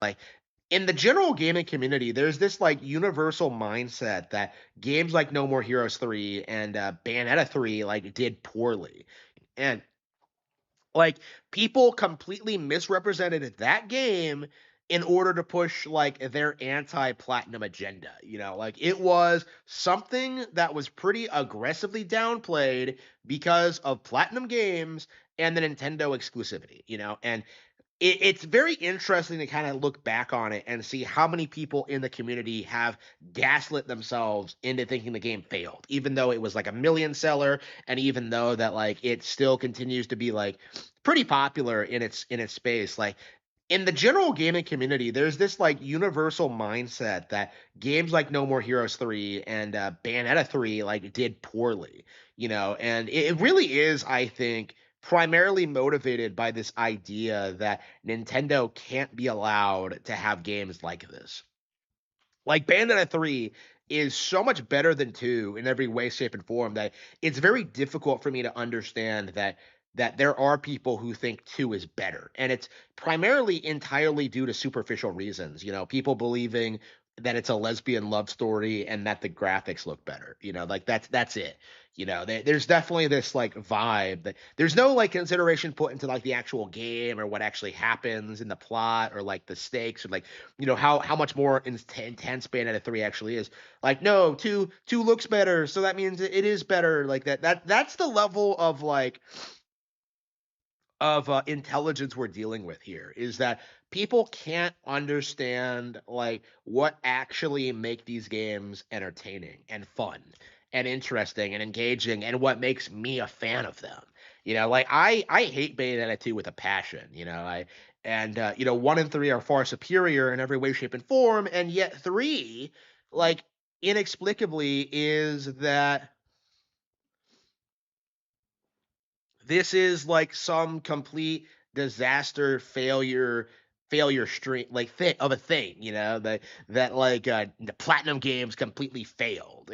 Like, in the general gaming community, there's this like universal mindset that games like No More Heroes 3 and Bayonetta 3 like did poorly. And like people completely misrepresented that game in order to push like their anti-platinum agenda. Like it was something that was pretty aggressively downplayed because of platinum games and the Nintendo exclusivity, and it's very interesting to kind of look back on it and see how many people in the community have gaslit themselves into thinking the game failed, even though it was like a million seller, and even though that like it still continues to be like pretty popular in its space. Like in the general gaming community, there's this like universal mindset that games like No More Heroes 3 and Bayonetta 3 like did poorly, and it really is, I think, primarily motivated by this idea that Nintendo can't be allowed to have games like this. Like Bayonetta 3 is so much better than 2 in every way, shape, and form that it's very difficult for me to understand that there are people who think 2 is better. And it's primarily entirely due to superficial reasons. People believing that it's a lesbian love story and that the graphics look better. Like that's it. There's definitely this like vibe that there's no like consideration put into like the actual game or what actually happens in the plot or like the stakes or like how much more intense Bayonetta 3 actually is. Like no, 2 looks better, so that means it is better. Like that's the level of like of intelligence we're dealing with here, is that people can't understand like what actually make these games entertaining and fun and interesting and engaging and what makes me a fan of them. Like I hate Bayonetta 2 with a passion. 1 and 3 are far superior in every way, shape, and form, and yet 3, like, inexplicably is that this is like some complete disaster failure stream like thing of a thing, that like the platinum games completely failed.